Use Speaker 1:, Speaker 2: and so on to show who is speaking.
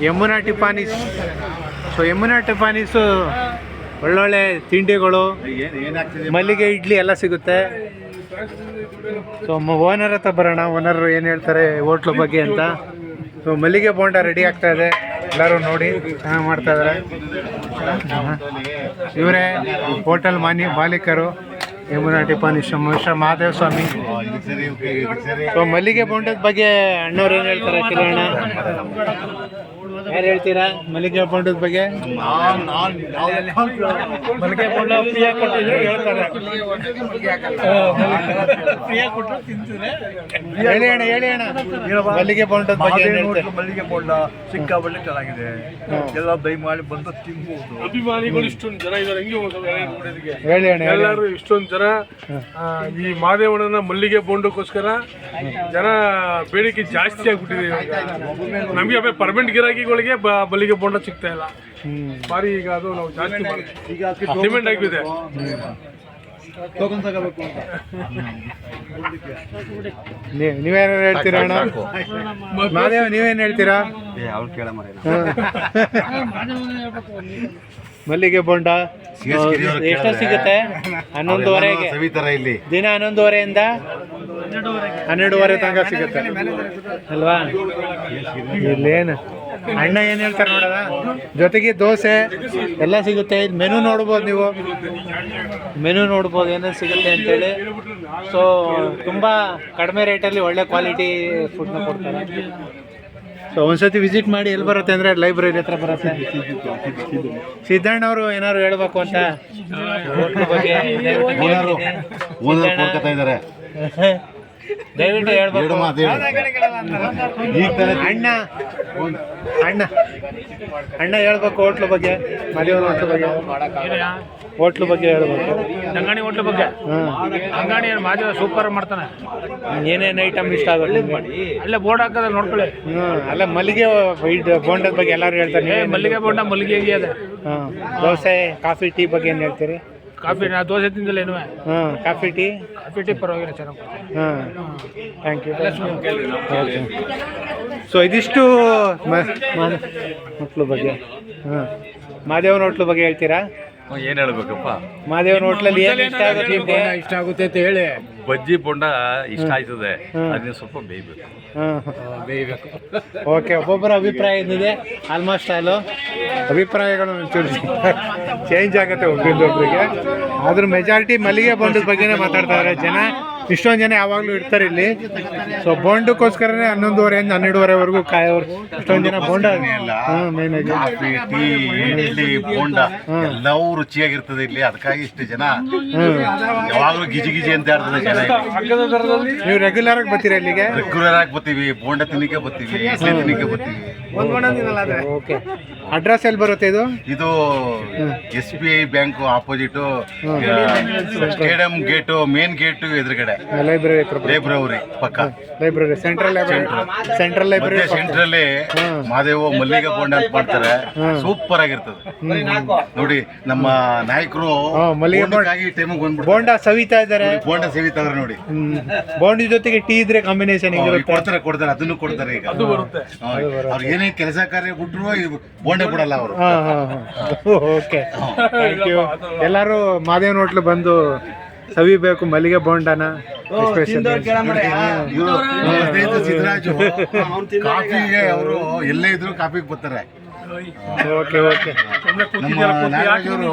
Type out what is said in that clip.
Speaker 1: Yamuna ಟಿಫಾನೀಸ್. So Yamuna ಟಿಫಾನೀಸು ಒಳ್ಳೊಳ್ಳೆ ತಿಂಡಿಗಳು, ಮಲ್ಲಿಗೆ ಇಡ್ಲಿ ಎಲ್ಲ ಸಿಗುತ್ತೆ. ಸೊ ಓನರ್ ಹತ್ರ ಬರೋಣ, ಓನರ್ ಏನು ಹೇಳ್ತಾರೆ ಹೋಟ್ಲು ಬಗ್ಗೆ ಅಂತ. ಸೊ ಮಲ್ಲಿಗೆ ಬೋಂಡ ರೆಡಿ ಆಗ್ತಾ ಇದೆ, ಎಲ್ಲರೂ ನೋಡಿ ಚೆನ್ನಾಗಿ ಮಾಡ್ತಾ ಇದ್ದಾರೆ. ಇವರೇ ಹೋಟೆಲ್ ಮಾಲೀಕರು, ಯಮುನಾ ಟಿಫಾನೀಸ್ ಮಿಸ್ಟರ್ ಮಹಾದೇವ ಸ್ವಾಮಿ. ಸೊ ಮಲ್ಲಿಗೆ ಬೋಂಡದ ಬಗ್ಗೆ ಅಣ್ಣವ್ರು ಏನು ಹೇಳ್ತಾರೆ ಕೇಳೋಣ. ಯಾರು ಹೇಳ್ತೀರಾ ಮಲ್ಲಿಗೆ ಬೋಂಡದ ಬಗ್ಗೆ? ಮಲ್ಲಿಗೆ ಬೋಂಡ ಫ್ರೀಯಾಗಿ ಕೊಟ್ಟಿದ್ರು ಹೇಳ್ತಾರೆ. ಹೇಳಿ ಅಣ್ಣ, ಹೇಳಿ ಅಣ್ಣ ಮಲ್ಲಿಗೆ ಬೋಂಡದ ಬಗ್ಗೆ.
Speaker 2: ಮಲ್ಲಿಗೆ ಬೋಂಡ ಸಿಕ್ಕಾಬಳ್ಳಿ ಚೆನ್ನಾಗಿದೆ, ಎಲ್ಲ ದಯಮಾಡಿ ಬಂದು ತಿನ್ಬಹುದು.
Speaker 3: ಅಭಿಮಾನಿಗಳು ಇಷ್ಟೊಂದು ಜನ ಇದ್ದಾರೆ, ಹೆಂಗೆ
Speaker 1: ಹೇಳಿ ಅಣ್ಣ.
Speaker 3: ಎಲ್ಲರೂ ಇಷ್ಟೊಂದು ಜನ ಈ ಮಾದೇವಣ್ಣನ ಮಲ್ಲಿಗೆ ಬೋಂಡಕ್ಕೋಸ್ಕರ ಜನ ಬೇಡಿಕೆ ಜಾಸ್ತಿ ಆಗ್ಬಿಟ್ಟಿದೆ. ನಮಗೆ ಪರ್ಮನೆಂಟ್ ಗಿರಾಕಿಗಳಿಗೆ ಮಲ್ಲಿಗೆ ಬೋಂಡ ಸಿಗ್ತಾ ಇಲ್ಲ. ಬಾರಿ ಈಗ ಅದು ನಾವು ಜಾಸ್ತಿ ಡಿಮ್ಯಾಂಡ್ ಆಗಿದೆ.
Speaker 1: ನೀವೇನು ಹೇಳ್ತೀರಾ ಅಣ್ಣ? ಮಾದೇವ ನೀವೇನು ಹೇಳ್ತೀರಾ? ಮಲ್ಲಿಗೆ ಬೋಂಡ ಎಷ್ಟು ಸಿಗುತ್ತೆ? 11:30ಗೆ
Speaker 2: ಇಲ್ಲಿ
Speaker 1: ದಿನ 11:30ಇಂದ 12:30 ತನಕ ಸಿಗುತ್ತೆ ಅಲ್ವಾ? ಇಲ್ಲೇನು ಅಣ್ಣ ಏನು ಹೇಳ್ತಾರೆ ನೋಡೋಣ. ಜೊತೆಗೆ ದೋಸೆ ಎಲ್ಲ ಸಿಗುತ್ತೆ. ಮೆನು ನೋಡ್ಬೋದು, ನೀವು ಮೆನು ನೋಡ್ಬೋದು ಏನೇನು ಸಿಗುತ್ತೆ ಅಂತೇಳಿ. ಸೊ ತುಂಬ ಕಡಿಮೆ ರೇಟಲ್ಲಿ ಒಳ್ಳೆ ಕ್ವಾಲಿಟಿ ಫುಡ್ನ ಕೊಡ್ತಾರೆ. ಸೊ ಒಂದ್ಸತಿ ವಿಸಿಟ್ ಮಾಡಿ. ಎಲ್ಲಿ ಬರುತ್ತೆ ಅಂದರೆ ಲೈಬ್ರರಿ ಹತ್ರ ಬರುತ್ತೆ. ಸಿದ್ದಣ್ಣ ಅವರು ಏನಾದ್ರು ಹೇಳ್ಬೇಕು ಅಂತ ಬಗ್ಗೆ ದಯವಿಟ್ಟು ಹೇಳ್ಬೇಕು. ಅಣ್ಣ ಅಣ್ಣ ಅಣ್ಣ ಹೇಳ್ಬೇಕು ಹೋಟ್ಲು ಬಗ್ಗೆ, ಮದುವೆ ಹೋಟ್ಲು ಬಗ್ಗೆ, ಹೋಟ್ಲು ಬಗ್ಗೆ ಹೇಳ್ಬೇಕು.
Speaker 3: ಅಂಗಡಿ ಹೋಟ್ಲು ಬಗ್ಗೆ. ಅಂಗಡಿ ಮಾದೇವ ಸೂಪರ್ ಮಾಡ್ತಾನೆ.
Speaker 1: ಏನೇನು ಐಟಮ್ ಇಷ್ಟ ಆಗುತ್ತೆ?
Speaker 3: ಅಲ್ಲೇ ಬೋರ್ಡ್ ಹಾಕೋದ ನೋಡ್ಕೊಳ್ಳಿ.
Speaker 1: ಅಲ್ಲ ಮಲ್ಲಿಗೆ ಬೋಂಡದ ಬಗ್ಗೆ ಎಲ್ಲರೂ ಹೇಳ್ತಾರೆ.
Speaker 3: ಮಲ್ಲಿಗೆ ಬೋಂಡ ಮಲ್ಲಿಗೆ ಇದೆ.
Speaker 1: ದೋಸೆ ಕಾಫಿ ಟೀ ಬಗ್ಗೆ ಏನು ಹೇಳ್ತೀರಿ?
Speaker 3: ಕಾಫಿ ನಾ ದೋಸೆ ತಿಂದಿಲ್ಲ ಏನು.
Speaker 1: ಕಾಫಿ ಟೀ
Speaker 3: ಪರವಾಗಿಲ್ಲ, ಚೆನ್ನಾಗಿ.
Speaker 1: Thank you. ಸೊ ಇದಿಷ್ಟು ಹೋಟ್ಲು ಬಗ್ಗೆ. ಮಾದೇವನ ಹೋಟ್ಲು ಬಗ್ಗೆ ಹೇಳ್ತೀರಾ?
Speaker 2: ಏನ್ ಹೇಳ್ಬೇಕಪ್ಪ,
Speaker 1: ಮಾದೇವನ ಹೋಟ್ಲಲ್ಲಿ ಏನು ಇಷ್ಟ ಆಗುತ್ತೆ?
Speaker 3: ಇಷ್ಟ ಆಗುತ್ತೆ ಅಂತ ಹೇಳಿ.
Speaker 2: ಬಜ್ಜಿ ಬೋಂಡ ಇಷ್ಟ ಆಯ್ತದೆ, ಅದನ್ನ ಸ್ವಲ್ಪ ಬೇಯಬೇಕು.
Speaker 1: ಓಕೆ, ಒಬ್ಬೊಬ್ಬರ ಅಭಿಪ್ರಾಯ ಏನಿದೆ. ಆಲ್ಮೋಸ್ಟ್ ಆಲು ಅಭಿಪ್ರಾಯಗಳು ಒಂಚೂರು ಚೇಂಜ್ ಆಗುತ್ತೆ ಒಬ್ಬರಿಗೊಬ್ಬರಿಗೆ. ಆದ್ರೂ ಮೆಜಾರಿಟಿ ಮಲ್ಲಿಗೆ ಬೋಂಡದ ಬಗ್ಗೆನೇ ಮಾತಾಡ್ತಾರೆ ಜನ. ಇಷ್ಟೊಂದು ಜನ ಯಾವಾಗಲೂ ಇರ್ತಾರೆ ಇಲ್ಲಿ. ಸೊ ಬೋಂಡಕ್ಕೋಸ್ಕರನೇ 11:30ಇಂದ 12:30ವರೆಗೂ ಕಾಯೋರು ಇಷ್ಟೊಂದು ಜನ. ಬೋಂಡ ಮೇನ್ ಆಗಿ
Speaker 2: ಕಾಫಿ, ಟೀ, ಇಡ್ಲಿ, ಬೋಂಡ ಎಲ್ಲವೂ ರುಚಿಯಾಗಿರ್ತದೆ ಇಲ್ಲಿ. ಅದಕ್ಕಾಗಿ ಇಷ್ಟು ಜನ ಯಾವಾಗಲೂ ಗಿಜಿ ಗಿಜಿ ಅಂತ ಹೇಳ್ತದೆ ಜನ.
Speaker 1: ನೀವು ರೆಗ್ಯುಲರ್ ಆಗಿ ಬರ್ತೀರಾ ಇಲ್ಲಿಗೆ?
Speaker 2: ರೆಗ್ಯುಲರ್ ಆಗಿ ಬರ್ತೀವಿ, ಬೋಂಡ ತಿನ್ನಕ್ಕೆ ಬರ್ತೀವಿ, ಇಡ್ಲಿ ತಿನ್ನಕ್ಕೆ ಬರ್ತೀವಿ.
Speaker 1: ಓಕೆ, ಅಡ್ರೆಸ್ ಎಲ್ಲಿ ಬರುತ್ತೆ ಇದು?
Speaker 2: ಇದು SBI bank opposite stadium gate, main gate ಎದುರುಗಡೆ
Speaker 1: ಲೈಬ್ರರಿ
Speaker 2: ಪಕ್ಕ.
Speaker 1: ಲೈಬ್ರರಿ ಸೆಂಟ್ರಲ್ ಲೈಬ್ರರಿ
Speaker 2: ಸೆಂಟ್ರಲ್ಲಿ ಮಾದೇವ ಮಲ್ಲಿಗೆ ಬೋಂಡ ಅಂತ ಮಾಡ್ತಾರೆ. ಸೂಪರ್ ಆಗಿರ್ತದೆ ನೋಡಿ. ನಮ್ಮ ನಾಯಕರು
Speaker 1: ಮಲ್ಲಿಗೆ ಬೋಂಡ ಸವಿತಾ ಇದ್ದಾರೆ.
Speaker 2: ಬೋಂಡ ಸೇವಿತಾರೆ ನೋಡಿ.
Speaker 1: ಬೋಂಡಿ ಜೊತೆಗೆ ಟೀ ಇದ್ರೆ ಕಾಂಬಿನೇಷನ್
Speaker 2: ಕೊಡ್ತಾರೆ, ಅದನ್ನು ಕೊಡ್ತಾರೆ. ಈಗ ಅವ್ರು ಏನೇ ಕೆಲಸ ಕಾರ್ಯ ಬಿಟ್ರು ಬೋಂಡ ಬಿಡಲ್ಲ ಅವರು.
Speaker 1: Okay, thank you. ಎಲ್ಲರೂ ಮಾದೇವನ ಹೋಟ್ಲು ಬಂದು ಸವಿಬೇಕು ಮಲ್ಲಿಗೆ ಬೋಂಡನ.
Speaker 2: ಸಿದ್ದರಾಜು ಕಾಫಿಗೆ ಅವರು ಎಲ್ಲೇ ಇದ್ರು ಕಾಫಿಗೆ ಬರ್ತಾರೆ.
Speaker 1: ಓಕೆ, ನಮ್ಮ ನಾಗರಾಜ್ ಅವರು